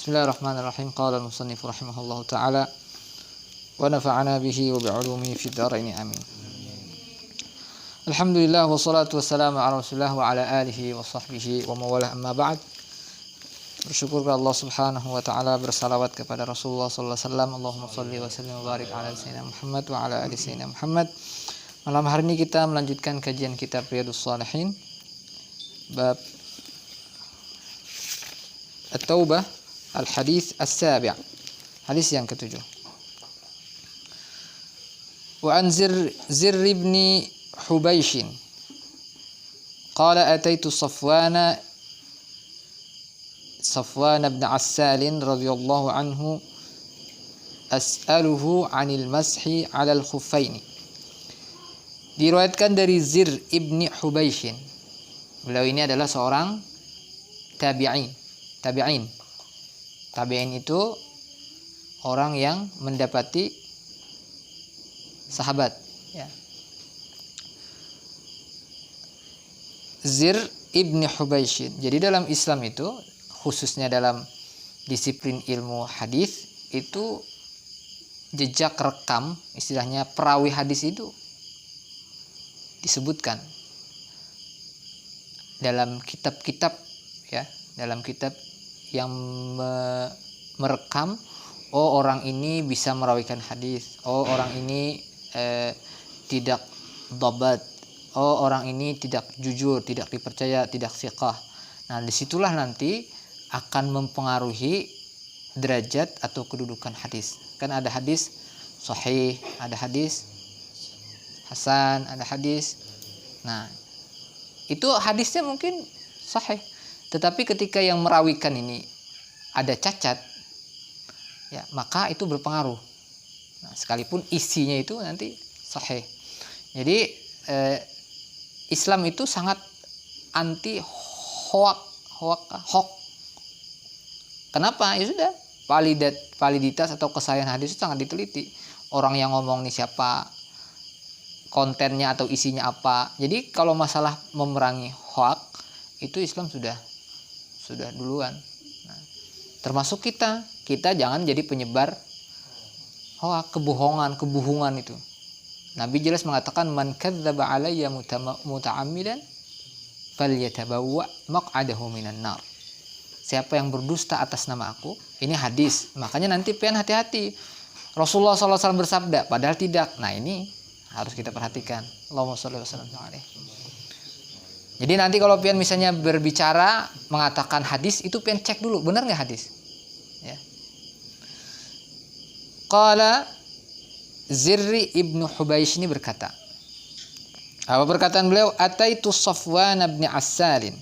Bismillahirrahmanirrahim. Qala al-musannif rahimahullahu ta'ala wa nafa'ana bihi wa bi'ulumihi fid dharain amin. Alhamdulillah wassalatu wassalamu ala Rasulillah wa ala alihi wa sahbihi wa mawalah, amma ba'd. Bersyukur kepada Allah Subhanahu wa taala, bersalawat kepada Rasulullah sallallahu alaihi wasallam. Allahumma shalli wa sallim wa barik ala sayyidina Muhammad wa ala ali sayyidina Muhammad. Malam hari ini kita melanjutkan kajian kitab Riyadhus Shalihin, bab At-Taubah, al-hadits as-sabi', hadis yang ketujuh. Wa an Zir ibn Hubaysh qala ataitu Safwan ibn Assal radhiyallahu anhu as'aluhu 'anil mashi 'alal khuffaini. Diriwayatkan dari Zir ibn Hubaysh. Beliau ini adalah seorang tabi'in. Tabi'in itu orang yang mendapati sahabat, ya. Zir ibn Hubaysh. Jadi dalam Islam itu, khususnya dalam disiplin ilmu hadis, itu jejak rekam, istilahnya perawi hadis itu disebutkan dalam kitab-kitab, ya, dalam kitab yang merekam, oh orang ini bisa merawikan hadis, oh orang ini tidak dhabat, oh orang ini tidak jujur, tidak dipercaya, tidak thiqah. Nah, disitulah nanti akan mempengaruhi derajat atau kedudukan hadis. Kan ada hadis sahih, ada hadis hasan, ada hadis. Nah, itu hadisnya mungkin sahih, tetapi ketika yang merawikan ini ada cacat, ya, maka itu berpengaruh. Nah, sekalipun isinya itu nanti sahih. Jadi Islam itu sangat anti hoak. Kenapa? Ya sudah, validitas atau kesahihan hadis itu sangat diteliti. Orang yang ngomong nih siapa, kontennya atau isinya apa. Jadi kalau masalah memerangi hoak, itu Islam sudah duluan. Nah, termasuk kita jangan jadi penyebar hoak, kebohongan itu. Nabi jelas mengatakan, man kadzdzaba alayya muta'ammidan falyatabawwa maq'adahu minan nar. Siapa yang berdusta atas nama aku, ini hadis, makanya nanti pian hati-hati. Rasulullah SAW bersabda, padahal tidak. Nah, ini harus kita perhatikan. Allahumma shalli wa sallim alaihi. Jadi nanti kalau pian misalnya berbicara mengatakan hadis, itu pian cek dulu benar nggak hadis, ya. Qala Zirri ibnu Hubaysh ini berkata, apa perkataan beliau? Ataitu Safwan ibn Assalin.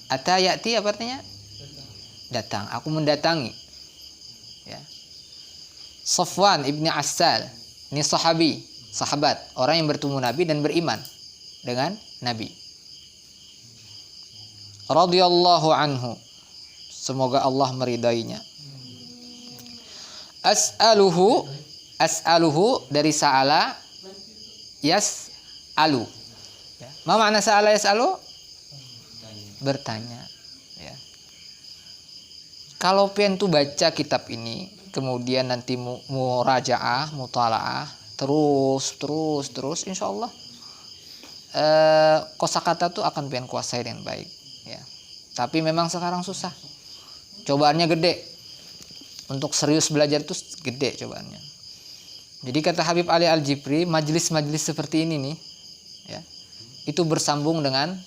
Ata ya'ti apa artinya? Datang. Aku mendatangi, ya. Safwan ibn Assal ini sahabat, orang yang bertemu Nabi dan beriman dengan Nabi. Radhiyallahu anhu, semoga Allah meridainya. As'aluhu dari sa'ala yas'alu, ya. Ma makna sa'ala yas'alu? Bertanya, ya. Kalau pian tuh baca kitab ini, kemudian nanti murajaah, mutalaah, terus insyaallah kosakata tuh akan pian kuasai dengan baik, ya. Tapi memang sekarang susah, cobaannya gede. Untuk serius belajar itu gede cobaannya. Jadi kata Habib Ali Al-Jibri, majelis-majelis seperti ini nih, ya, itu bersambung dengan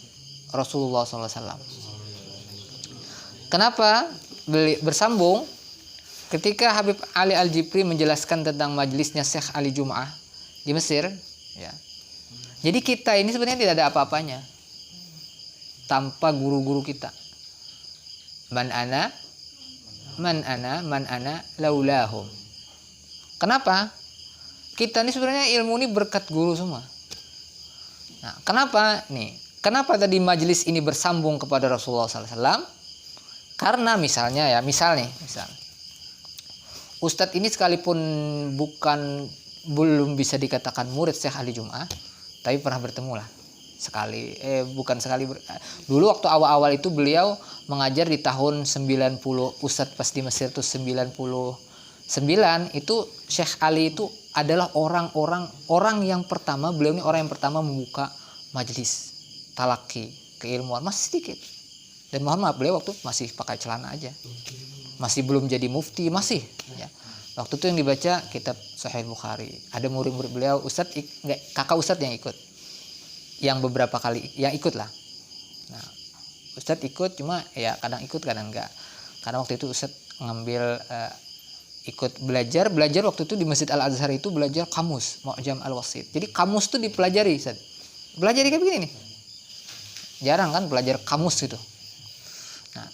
Rasulullah SAW. Kenapa bersambung? Ketika Habib Ali Al-Jibri menjelaskan tentang majelisnya Syekh Ali Jum'ah di Mesir, ya. Jadi kita ini sebenarnya tidak ada apa-apanya tanpa guru-guru kita. Man ana laulahum. Kenapa? Kita ini sebenarnya ilmu ini berkat guru semua. Nah, kenapa tadi majelis ini bersambung kepada Rasulullah SAW? Karena misal Ustadz ini sekalipun belum bisa dikatakan murid Syekh Ali Jum'ah, tapi pernah bertemu lah, sekali. Bukan sekali. Dulu waktu awal-awal itu beliau mengajar di tahun 90. Ustadz pas di Mesir tuh 99. Itu Syekh Ali itu adalah orang yang pertama, beliau ini orang yang pertama membuka majelis talaki keilmuan, masih sedikit. Dan mohon maaf, beliau waktu masih pakai celana aja. Masih belum jadi mufti, masih ya. Waktu itu yang dibaca kitab Sahih Bukhari. Ada murid-murid beliau, kakak Ustadz yang ikut. Yang beberapa kali yang ikut lah. Nah, Ustadz ikut, cuma ya kadang ikut kadang enggak. Karena waktu itu Ustadz ngambil ikut belajar waktu itu di Masjid Al Azhar itu belajar kamus Mu'jam Al Wasit. Jadi kamus tuh dipelajari, Ustadz. Pelajari kayak begini nih. Jarang kan belajar kamus gitu. Nah,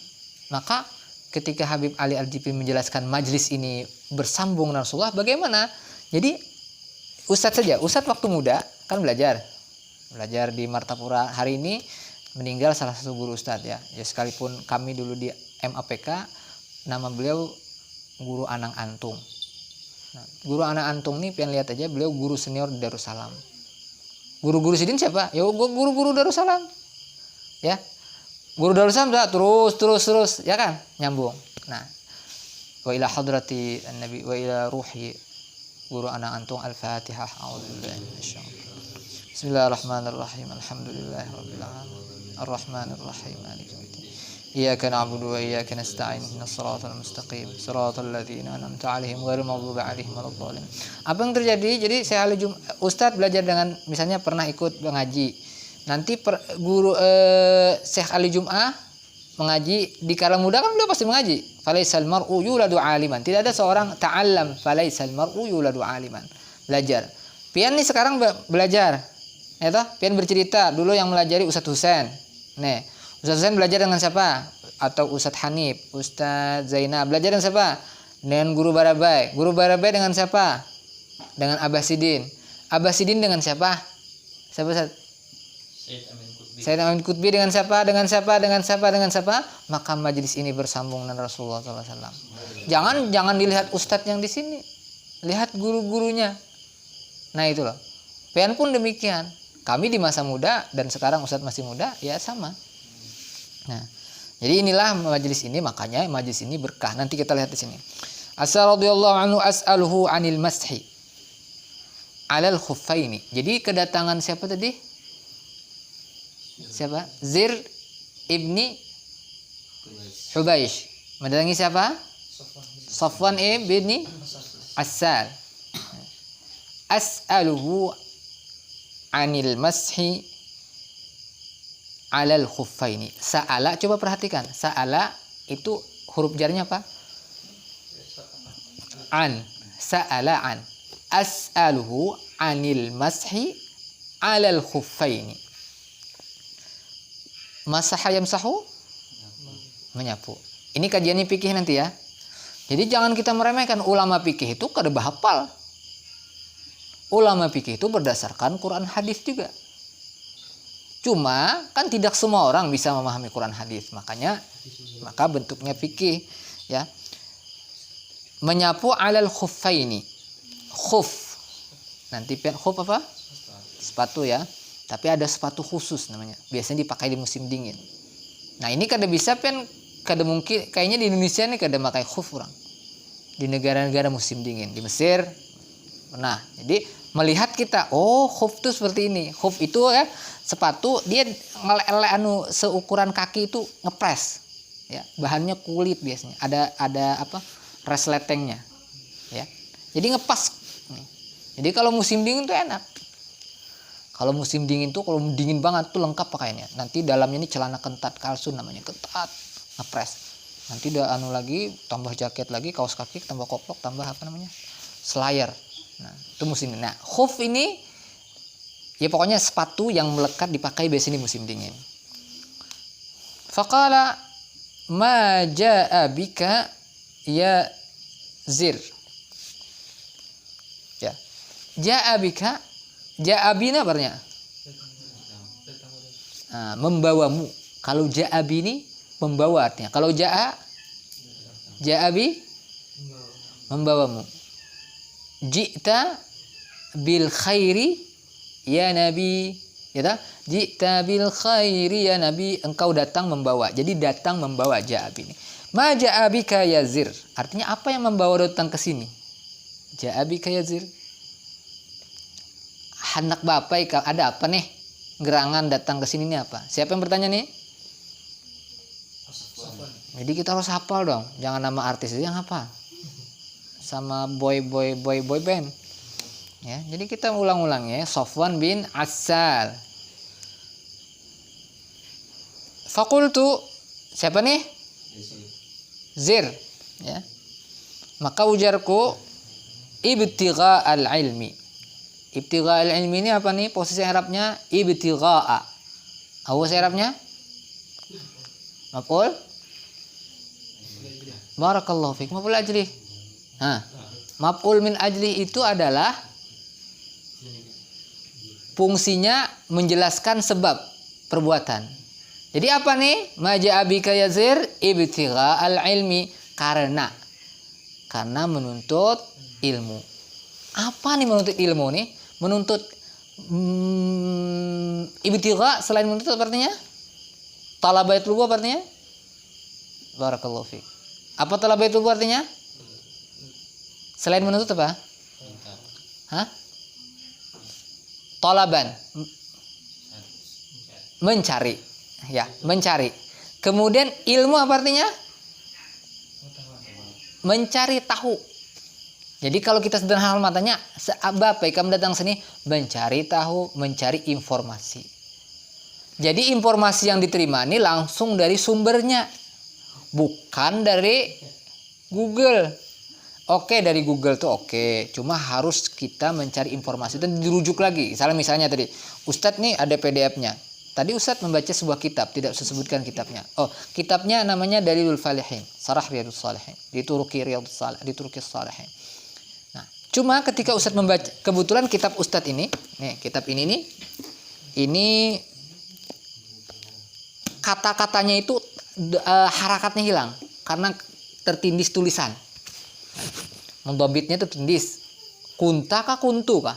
maka ketika Habib Ali Al-Jibri menjelaskan majlis ini bersambung dengan Rasulullah, bagaimana? Jadi Ustadz saja, Ustadz waktu muda kan belajar di Martapura. Hari ini meninggal salah satu guru Ustadz ya. Ya sekalipun kami dulu di MAPK, nama beliau Guru Anang Antung. Nah, Guru Anang Antung nih pengen lihat aja, beliau guru senior di Darussalam. Guru-guru Sidin siapa? Ya guru-guru Darussalam. Ya. Guru Darussalam terus ya kan, nyambung. Nah, wa ila hadrati Nabi wa ila ruhi Guru Anang Antung Al-Fatihah. A'udzubillahi minasyaitonir rajim. Bismillahirrahmanirrahim. Alhamdulillahirabbil alamin. Arrahmanir rahim. Maliki yaumiddin. Iyyaka na'budu wa iyyaka nasta'in. Ihdinas siratal mustaqim. Siratal ladzina an'amta 'alaihim ghairil maghdubi 'alaihim waladdallin. Apa yang terjadi? Jadi saya Ustadz belajar dengan misalnya pernah ikut mengaji. Nanti guru Syekh Ali Jum'ah mengaji di kala muda kan beliau pasti mengaji. Falaisal mar'u yuladu 'aliman. Tidak ada seorang ta'allam falaisal mar'u yuladu 'aliman. Belajar. Pian nih sekarang belajar. Ya toh? Pian bercerita dulu yang melajari Ustadz Husain. Nih, Ustadz Husain belajar dengan siapa? Atau Ustadz Hanif, Ustadz Zainab belajar dengan siapa? Dengan Guru Barabai. Guru Barabai dengan siapa? Dengan Abah Sidin. Abah Sidin dengan siapa? Siapa Ustadz? Sayyid Amin Qutbi dengan siapa? Maka majelis ini bersambung dengan Rasulullah SAW. Jangan dilihat ustadz yang di sini, lihat guru-gurunya. Nah itu loh. Pian pun demikian. Kami di masa muda dan sekarang ustadz masih muda, ya sama. Nah, jadi inilah majelis ini, makanya majelis ini berkah. Nanti kita lihat di sini. Asal radhiyallahu anhu as'aluhu 'anil mashi 'alal khuffaini. Jadi kedatangan siapa tadi? Siapa? Zir ibni Hubaish. Mendatangi siapa? Safwan ibni Asal. As'aluhu 'anil mashi 'alal khuffaini. Sa'ala, coba perhatikan. Sa'ala itu huruf jarnya apa? An. Sa'ala an. As'aluhu 'anil mashi 'alal khuffaini. Masaha yamsahu? Menyapu. Ini kajiannya fikih nanti ya. Jadi jangan kita meremehkan, ulama fikih itu kada bahapal. Ulama fikih itu berdasarkan Quran hadis juga. Cuma kan tidak semua orang bisa memahami Quran hadis, maka bentuknya fikih ya. Menyapu 'alal khuffaini. Khuf. Nanti khuf apa? Sepatu ya. Tapi ada sepatu khusus namanya. Biasanya dipakai di musim dingin. Nah ini kada bisa kada mungkin. Kayaknya di Indonesia nih kada pakai khuf orang. Di negara-negara musim dingin. Di Mesir. Nah jadi melihat kita. Oh khuf itu seperti ini. Khuf itu ya sepatu. Dia seukuran kaki itu ngepres. Ya, bahannya kulit biasanya. Ada apa? Resletengnya. Ya. Jadi ngepas. Jadi kalau musim dingin tuh enak. Kalau musim dingin tuh, kalau dingin banget tuh lengkap pakaiannya. Nanti dalamnya ini celana kentat kalsun namanya, ketat, ngepres. Nanti udah lagi, tambah jaket lagi, kaos kaki, tambah koplok, tambah apa namanya, slayer. Nah itu musim dingin. Nah khuf ini, ya pokoknya sepatu yang melekat dipakai biasanya di musim dingin. Faqala ma ja'a bika ya Zir. Ya, ja'a bika. Ja'abina artinya membawamu. Kalau ja'abi ini membawa artinya. Kalau ja'abi membawamu. Ji'ta bil khairi ya Nabi Ya, ji'ta bil khairi ya Nabi, engkau datang membawa. Jadi datang membawa ja'ab ini. Ma ja'abika ya Zir. Artinya apa yang membawa datang ke sini? Ja'abika ya Zir. Anak bapak ada apa nih? Gerangan datang ke sini ini apa? Siapa yang bertanya nih? Jadi kita harus hafal dong. Jangan nama artis itu yang hafal. Sama boy band. Ya, jadi kita ulang-ulang ya. Safwan bin Assal. Fakultu, siapa nih? Zir. Ya. Maka ujarku ibtigha al-ilmi. Ibtigha al-ilmi ini apa nih? Posisi Arabnya ibtigha'a. Apa posisi Arabnya? Maf'ul? Barakallahu fiik. Maf'ul ajli. Nah, maf'ul min ajli itu adalah fungsinya menjelaskan sebab perbuatan. Jadi apa nih? Maja abika yazir ibtigha al-ilmi, karena menuntut ilmu. Apa nih menuntut ilmu nih? Menuntut ibtigha selain menuntut artinya? Talabaitul ilmu artinya? Barakallahu fiik. Apa talabaitul ilmu artinya? Selain menuntut apa? Hah? Talaban. Mencari. Ya, mencari. Kemudian ilmu apa artinya? Mencari tahu. Jadi kalau kita sederhana matanya, apa kamu datang sini? Mencari tahu, mencari informasi. Jadi informasi yang diterima ini langsung dari sumbernya, bukan dari Google. Oke, dari Google tuh oke, cuma harus kita mencari informasi dan dirujuk lagi. Misalnya tadi, Ustadz nih ada PDF-nya. Tadi Ustadz membaca sebuah kitab, tidak usah sebutkan kitabnya. Oh, kitabnya namanya Dalilul Falihin, Sarah Riyadhus Shalihin, di Turki Shalihin. Nah, cuma ketika Ustadz membaca, kebetulan kitab Ustadz ini, nih kitab ini kata-katanya itu harakatnya hilang karena tertindis tulisan. Mendobitnya itu tindis. Kunta kah kuntu kah?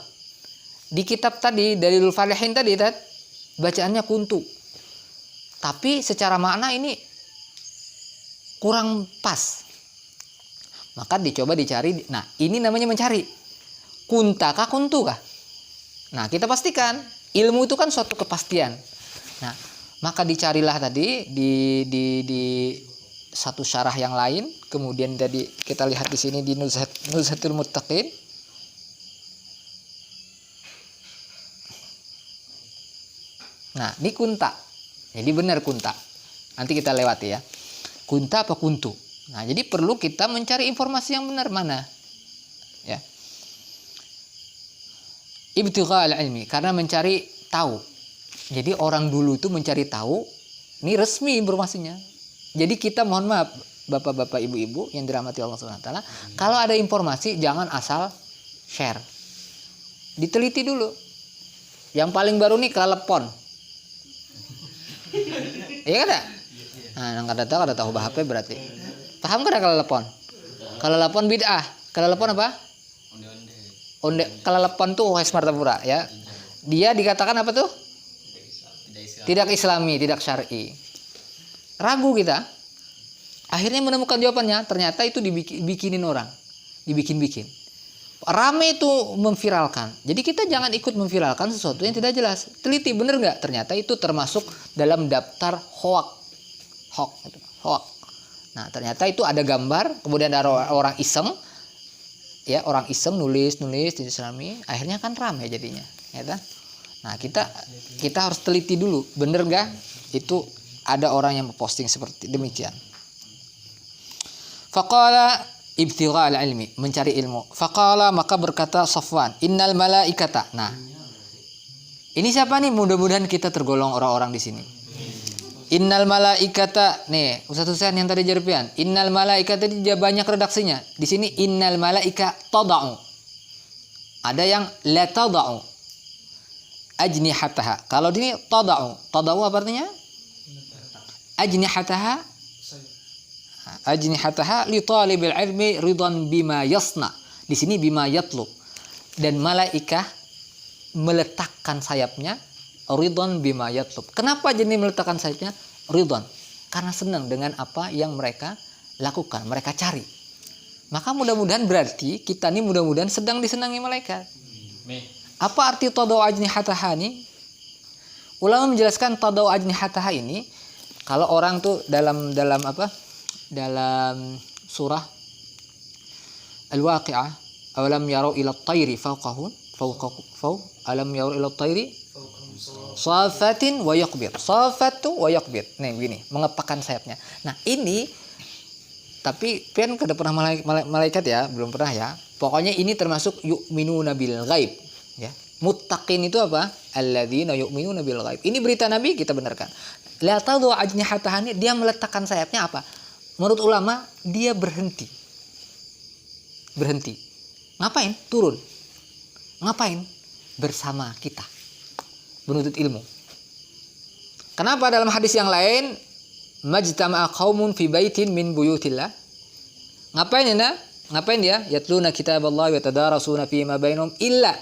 Di kitab tadi Dalilul Falihin tadi bacaannya kuntu. Tapi secara makna ini kurang pas. Maka dicoba dicari. Nah, ini namanya mencari. Kunta kah kuntu kah? Nah, kita pastikan ilmu itu kan suatu kepastian. Nah, maka dicarilah tadi di satu syarah yang lain. Kemudian tadi kita lihat di sini di Nuzhatul Muttaqin. Nah, ini kunta. Jadi benar kunta. Nanti kita lewati ya. Kunta apa kuntu? Nah, jadi perlu kita mencari informasi yang benar mana. Ya. Ibtigha al-ilmi, karena mencari tahu. Jadi orang dulu itu mencari tahu, ini resmi informasinya. Jadi kita mohon maaf, bapak-bapak, ibu-ibu yang dirahmati Allah Subhanahu wa taala, kalau ada informasi jangan asal share. Diteliti dulu. Yang paling baru nih kelepon. Iya kan? Nah, kada tahu bahasa berarti. Paham kan kelepon? Kelepon bid'ah. Kelepon apa? Onde. Kelepon tuh Wes Martapura ya. Dia dikatakan apa tuh? Tidak islami, tidak syar'i. Ragu kita. Akhirnya menemukan jawabannya, ternyata itu dibikinin orang. Dibikin-bikin. Rame itu memviralkan. Jadi kita jangan ikut memviralkan sesuatu yang tidak jelas. Teliti bener nggak? Ternyata itu termasuk dalam daftar hoak. Nah, ternyata itu ada gambar, kemudian ada orang iseng, ya orang iseng nulis di Islami, akhirnya kan rame jadinya, ya kan? Nah, kita harus teliti dulu, bener nggak? Itu ada orang yang memposting seperti demikian. Faqala ibtigha al-ilmi, mencari ilmu. Faqala, maka berkata Safwan, innal malaikata. Nah, ini siapa nih? Mudah-mudahan kita tergolong orang-orang di sini. Innal malaikata, nih Ustaz Husain yang tadi jerpian. Innal malaikata tadi banyak redaksinya. Di sini innal malaika tada'u. Ada yang la tada'u. Ajnihataha. Kalau di sini tada'u. Tada'u apa artinya? Ajnihataha. Ajnihataha li talibil ilmi ridan bima yasna. Di sini bima yatlub. Dan malaikah meletakkan sayapnya ridwan bima yatlub. Kenapa jadi meletakkan sayapnya ridwan? Karena senang dengan apa yang mereka lakukan, mereka cari. Maka mudah-mudahan berarti kita ini mudah-mudahan sedang disenangi malaikat. Apa arti tadau ajnihataha ini? Ulama menjelaskan tadau ajnihataha ini, kalau orang tuh dalam apa? Dalam surah Al-Waqi'ah, awalam yarau ila at-tayri fawqahum alam yarau ila at-tayri safatin wa yaqbir. Safatu wa yaqbir. Nih begini, mengepakkan sayapnya. Nah, ini tapi kan kada pernah malaikat ya, belum pernah ya. Pokoknya ini termasuk yu'minuna bil ghaib, ya. Muttaqin itu apa? Alladzina yu'minuna bil ghaib. Ini berita Nabi, kita benarkan. La tadhu ajnihatahani, dia meletakkan sayapnya apa? Menurut ulama, dia berhenti. Ngapain? Turun. Ngapain? Bersama kita. Menuntut ilmu. Kenapa dalam hadis yang lain majtama'a qaumun fi baitin min buyutillah? Ngapain ya? Ngapain dia? Yatluna kitaballahi wa tadarasuna fi ma bainahum illa.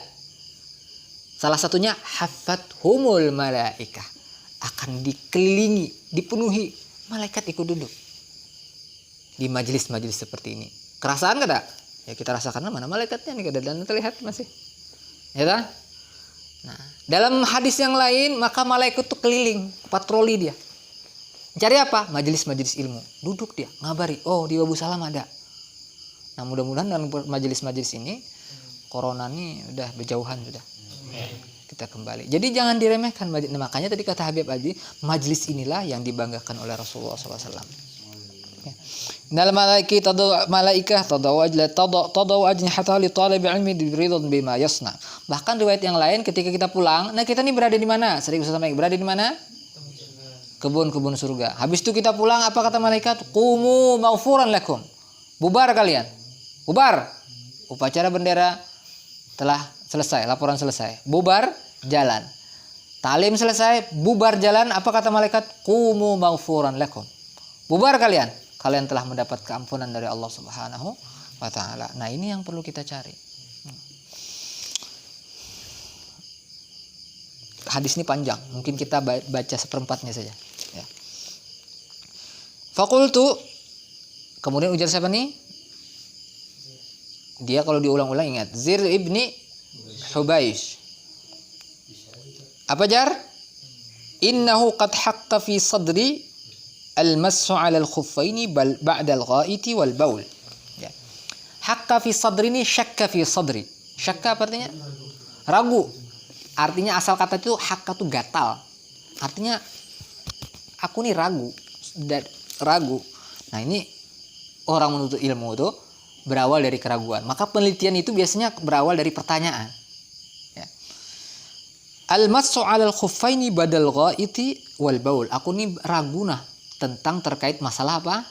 Salah satunya haffathumul malaikah. Akan dikelilingi, dipenuhi malaikat ikut duduk di majelis-majelis seperti ini. Kerasaan kada? Ya kita rasakan mana malaikatnya nih, kada dan terlihat masih. Ya kan? Nah, dalam hadis yang lain maka malaikat itu keliling, patroli dia. Cari apa? Majelis-majelis ilmu. Duduk dia, ngabari. Oh, di Wabu Salam ada. Nah, mudah-mudahan dalam majelis-majelis ini corona ini udah berjauhan sudah. Kita kembali. Jadi jangan diremehkan. Nah, makanya tadi kata Habib Haji, majelis inilah yang dibanggakan oleh Rasulullah SAW. Ya. Dalam malaikah tadau ajnihataha li talibil ilmi ridwan bima yasna. Bahkan riwayat yang lain ketika kita pulang, nah kita nih berada di mana? Sering Ustaz sampaikan, berada di mana? Kebun-kebun surga. Habis itu kita pulang, apa kata malaikat? Qumu maghfuran lakum. Bubar kalian. Bubar. Upacara bendera telah selesai, laporan selesai. Bubar, jalan. Talim selesai, bubar jalan. Apa kata malaikat? Qumu maghfuran lakum. Bubar kalian. Kalian telah mendapat keampunan dari Allah Subhanahu wa taala. Nah, ini yang perlu kita cari. Hadis ini panjang, mungkin kita baca seperempatnya saja. Ya. Fakultu, kemudian ujar siapa nih? Dia kalau diulang-ulang ingat, Zir ibni Hubaish. Apa jar? Innahu qad haqqa fi sadri al-massu 'ala al-khuffaini ba'da al-gha'iti wal baul. Ya. Haqqa fi sadri ini syakka fi sadri. Syakka apa artinya? Ragu. Artinya asal kata itu hakka itu gatal. Artinya aku nih ragu. Nah, ini orang menuntut ilmu itu berawal dari keraguan. Maka penelitian itu biasanya berawal dari pertanyaan. Ya. Al-massu 'alal khuffaini badal ghaiti wal baul. Aku nih ragu nah tentang terkait masalah apa?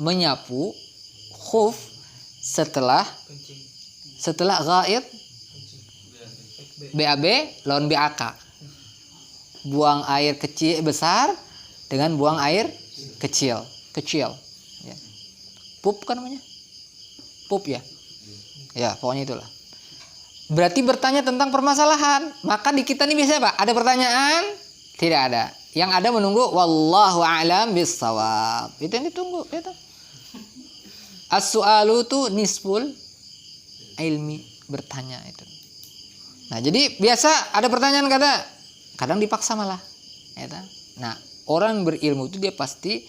Menyapu khuf setelah ghaid, BAB lawan BAK. Buang air kecil besar dengan buang air kecil. Ya. Pup kan namanya? Pup ya? Ya, pokoknya itulah. Berarti bertanya tentang permasalahan. Maka di kita ini biasanya apa? Ada pertanyaan? Tidak ada. Yang ada menunggu wallahu a'lam bissawab. Itu yang ditunggu, gitu. As-su'alu tu nisful ilmi, bertanya itu. Nah, jadi biasa ada pertanyaan kadang dipaksa malah. Ya, nah, orang berilmu itu dia pasti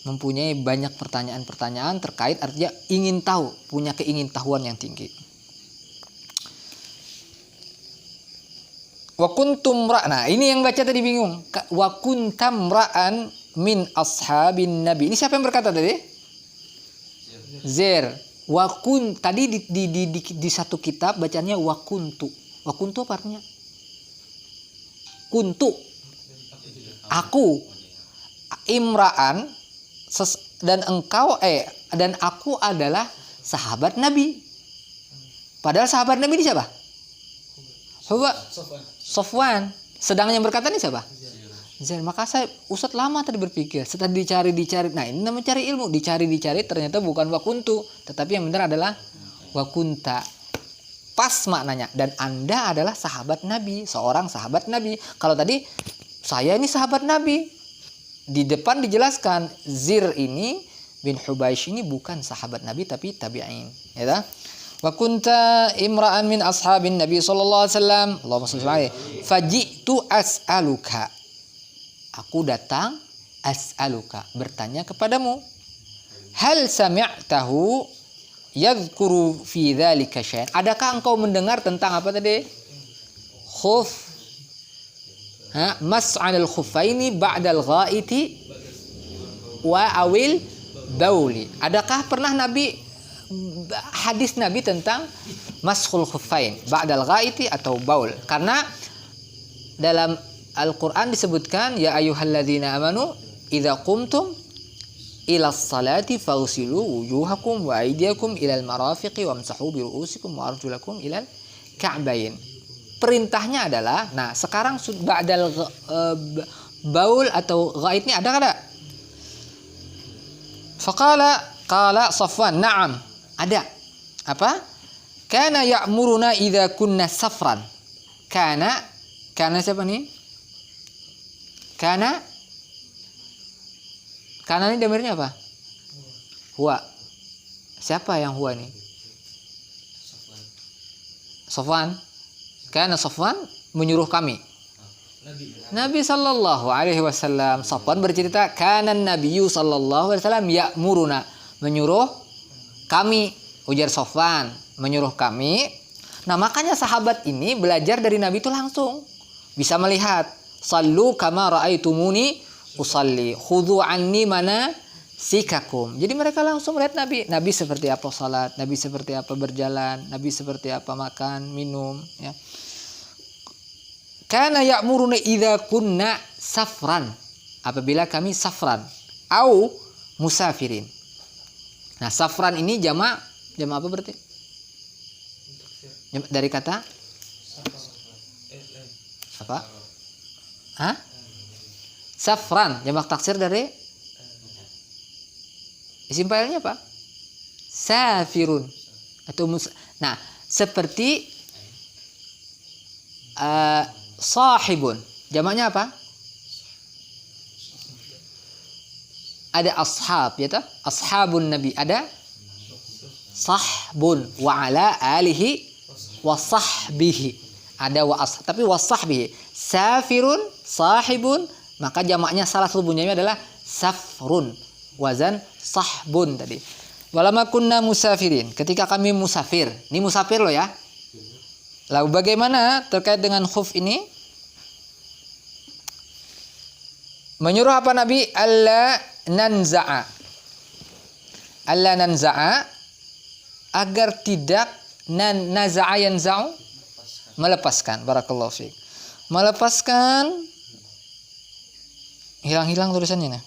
mempunyai banyak pertanyaan-pertanyaan terkait, artinya ingin tahu, punya keingintahuan yang tinggi. Wa kuntum nah ini yang baca tadi bingung. Wa kuntam ra'an min ashabin nabi. Ini siapa yang berkata tadi? Zir. Wa kun tadi di satu kitab bacanya wa kuntu. Wa kuntu apa artinya? Kuntu. Aku imra'an dan engkau dan aku adalah sahabat Nabi. Padahal sahabat Nabi ini siapa? Sofwan. Sedang yang berkata ini siapa? Zain. Maka Ustadz lama tadi berpikir, setelah dicari. Nah, ini namanya cari ilmu, dicari ternyata bukan wakuntu, tetapi yang benar adalah wakunta. pas maknanya. Dan Anda adalah sahabat Nabi, seorang sahabat Nabi. Kalau tadi saya ini sahabat Nabi, di depan dijelaskan Zir ini bin Hubaish ini bukan sahabat Nabi tapi tabi'in, ya. Wa kunta imra'an min ashabin Nabi sallallahu alaihi wasallam. Allahumma shalli alaihi. Faji'tu as'aluka. Aku datang as'aluka, bertanya kepadamu. Hal sami'tahu yadhkuru fi dzalika syai'an. Adakah engkau mendengar tentang apa tadi? Khuf. Mas'al al-khuffaini ba'dal ghaiti wa awil bauli. Adakah pernah hadis Nabi tentang maskhul khuffain ba'dal ghaiti atau baul? Karena dalam Al-Qur'an disebutkan ya ayyuhalladzina amanu idza qumtum ila salati faghsilu wujuhakum wa aydiyakum ilal marafiqi wamsahu bi ru'usikum wa arjulakum ilal ka'bayn. Perintahnya adalah, nah sekarang ba'dal baul atau ghaid ini ada kada? Qala Safwan, na'am, ada. Apa? Kana ya'muruna idza kunna safran. Kana siapa nih? Kana ini damirnya apa? Huwa. Siapa yang huwa nih? Safwan. Kana Safwan menyuruh kami. Nabi sallallahu alaihi wasallam. Safwan bercerita, kana Nabiyyu sallallahu alaihi wasallam ya'muruna, menyuruh kami. Ujar Safwan, menyuruh kami. Nah, makanya sahabat ini belajar dari Nabi itu langsung. Bisa melihat, sallu kama ra'aitumuni usalli, khudhu anni manasikakum. Jadi mereka langsung melihat Nabi seperti apa salat, Nabi seperti apa berjalan, Nabi seperti apa makan, minum, ya. Kana ya'muruna idza kunna safran, apabila kami safran, au musafirin. Nah, safran ini jamak apa berarti? Dari kata apa? Safran, jamak taksir dari isim fa'ilnya apa? Safirun atau nah, seperti sahibun, jamaknya apa? Ada ashab, ya toh? Ashabun Nabi, ada sahbun wa ala alihi wa sahbihi. Ada tapi wa sahbihi. Safirun, sahibun, maka jamaknya salah satu bunyinya adalah safrun, wazan sahbun tadi. Walama kunna musafirin, ketika kami musafir. Ini musafir loh ya. Lalu bagaimana terkait dengan khuf ini? Menyuruh apa Nabi? Alla nanza'a, agar tidak naza'a yanza'u, melepaskan. Barakallahu fiik. Melepaskan, hilang tulisannya nah.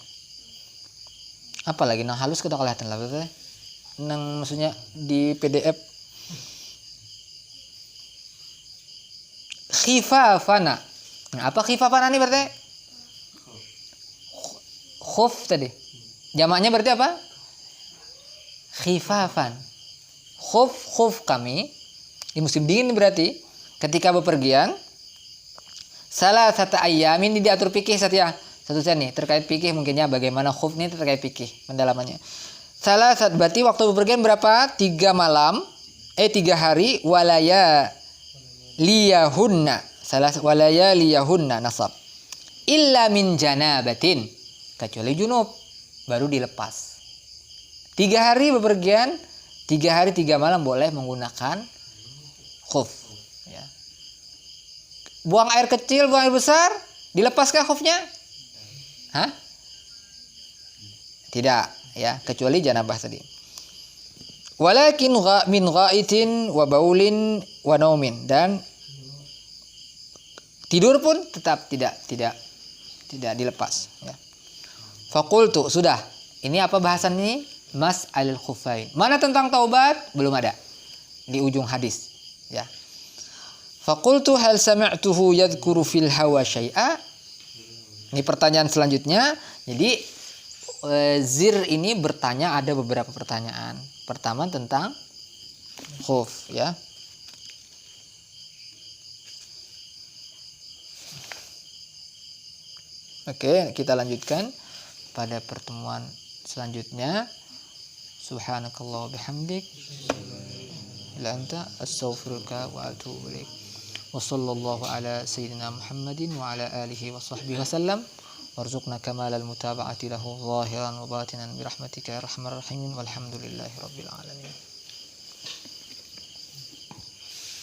Apa lagi nang halus kita kelihatan lah betul. Nang maksudnya di PDF khifafana. Nah, apa khifafana ini berarti? Khuf tadi. Jamaknya berarti apa? Khifafan. Khuf kami di musim dingin berarti ketika bepergian. Salah satu ayam ini diatur fikih Satya. Satu nih terkait fikih mungkinnya bagaimana khuf ini terkait fikih pendalamannya. Salah satu berarti waktu bepergian berapa? 3 hari walaya liyahunna. Salah walaya liyahunna nasab. Illa min janabatin, kecuali junub baru dilepas. 3 hari bepergian, 3 hari 3 malam boleh menggunakan khuf, ya. Buang air kecil, buang air besar, dilepaskah khufnya? Hah? Tidak, ya, kecuali janabah tadi. Walakin min ghaitin wa baulin wa naumin, dan tidur pun tetap tidak dilepas, ya. Faqultu, sudah. Ini apa bahasan ini? Mas'alul khuffain. Mana tentang taubat? Belum ada di ujung hadis, ya. Faqultu hal sami'tuhu yadhkuru fil hawa syai'a. Ini pertanyaan selanjutnya. Jadi Zir ini bertanya, ada beberapa pertanyaan. Pertama tentang khuf, ya. Oke, kita lanjutkan pada pertemuan selanjutnya. Subhanakallah bihamdik la anta astaghfiruka wa atubu ilaik. Wa sallallahu ala sayyidina Muhammadin wa ala alihi wa sahbihi wasallam. Warzuqna kamalal mutaba'ati lahu zahiran wa batinan birahmatika ya arhamar rahimin walhamdulillahi rabbil alamin.